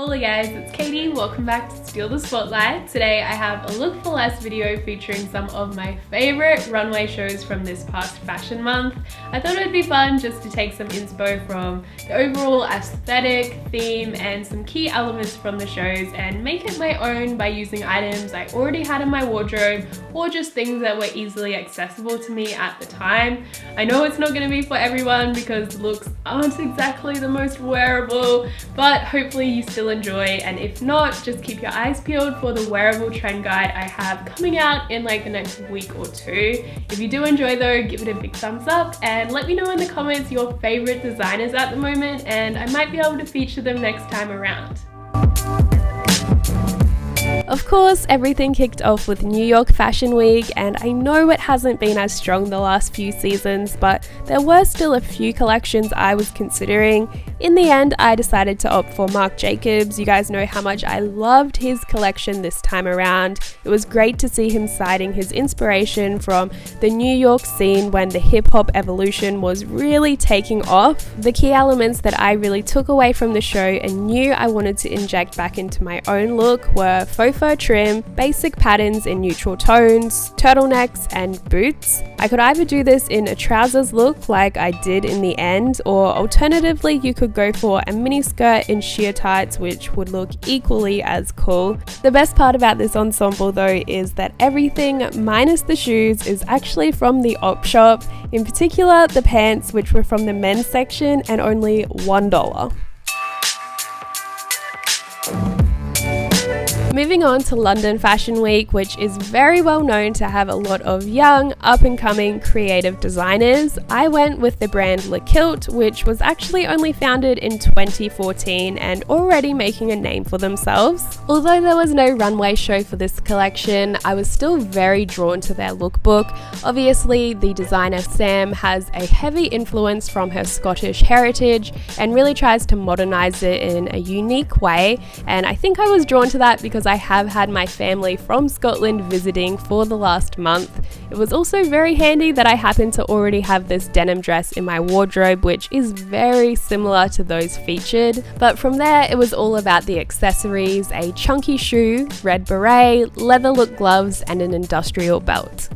Hola guys, it's Katie. Welcome back to Steal the Spotlight. Today I have a Look for Less video featuring some of my favorite runway shows from this past fashion month. I thought it would be fun just to take some inspo from the overall aesthetic, theme, and some key elements from the shows and make it my own by using items I already had in my wardrobe or just things that were easily accessible to me at the time. I know it's not going to be for everyone because the looks aren't exactly the most wearable, but hopefully you still enjoy, and if not, just keep your eyes peeled for the wearable trend guide I have coming out in like the next week or two. If you do enjoy though, give it a big thumbs up and let me know in the comments your favorite designers at the moment, and I might be able to feature them next time around. Of course, everything kicked off with New York Fashion Week, and I know it hasn't been as strong the last few seasons, but there were still a few collections I was considering. In the end, I decided to opt for Marc Jacobs. You guys know how much I loved his collection this time around. It was great to see him citing his inspiration from the New York scene when the hip-hop evolution was really taking off. The key elements that I really took away from the show and knew I wanted to inject back into my own look were faux fur trim, basic patterns in neutral tones, turtlenecks, and boots. I could either do this in a trousers look like I did in the end, or alternatively you could go for a mini skirt in sheer tights, which would look equally as cool. The best part about this ensemble though is that everything minus the shoes is actually from the op shop, in particular the pants, which were from the men's section and only $1. Moving on to London Fashion Week, which is very well known to have a lot of young, up-and-coming creative designers. I went with the brand Le Kilt, which was actually only founded in 2014 and already making a name for themselves. Although there was no runway show for this collection, I was still very drawn to their lookbook. Obviously, the designer Sam has a heavy influence from her Scottish heritage and really tries to modernize it in a unique way, and I think I was drawn to that because I have had my family from Scotland visiting for the last month. It was also very handy that I happen to already have this denim dress in my wardrobe, which is very similar to those featured. But from there, it was all about the accessories: a chunky shoe, red beret, leather look gloves, and an industrial belt.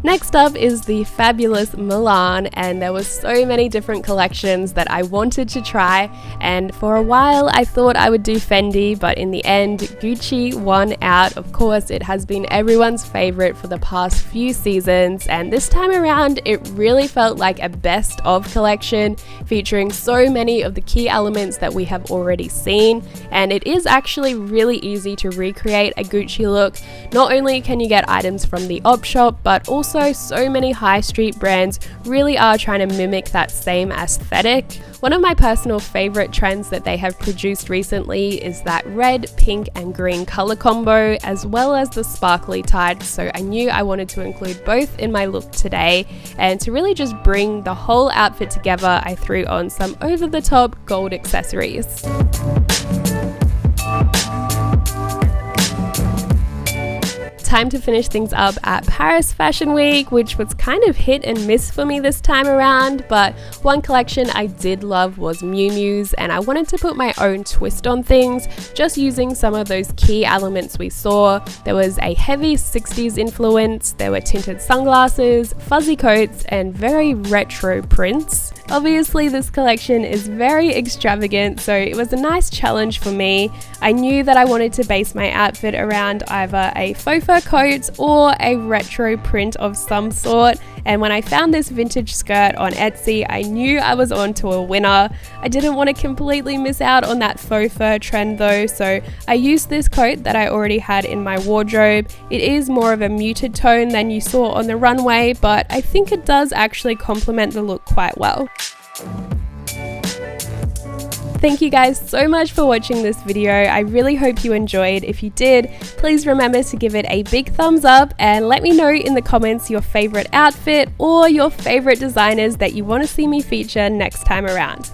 Next up is the fabulous Milan, and there were so many different collections that I wanted to try, and for a while I thought I would do Fendi, but in the end Gucci won out. Of course, it has been everyone's favorite for the past few seasons, and this time around it really felt like a best of collection featuring so many of the key elements that we have already seen, and it is actually really easy to recreate a Gucci look. Not only can you get items from the op shop, but also so many high street brands really are trying to mimic that same aesthetic. One of my personal favorite trends that they have produced recently is that red, pink, and green color combo, as well as the sparkly tights, so I knew I wanted to include both in my look today, and to really just bring the whole outfit together, I threw on some over-the-top gold accessories. Time to finish things up at Paris Fashion Week, which was kind of hit and miss for me this time around, but one collection I did love was Miu Miu's, and I wanted to put my own twist on things, just using some of those key elements we saw. There was a heavy 60s influence, there were tinted sunglasses, fuzzy coats, and very retro prints. Obviously, this collection is very extravagant, so it was a nice challenge for me. I knew that I wanted to base my outfit around either a faux fur coat or a retro print of some sort, and when I found this vintage skirt on Etsy, I knew I was on to a winner. I didn't want to completely miss out on that faux fur trend though, so I used this coat that I already had in my wardrobe. It is more of a muted tone than you saw on the runway, but I think it does actually complement the look quite well. Thank you guys so much for watching this video. I really hope you enjoyed. If you did, please remember to give it a big thumbs up and let me know in the comments your favorite outfit or your favorite designers that you want to see me feature next time around.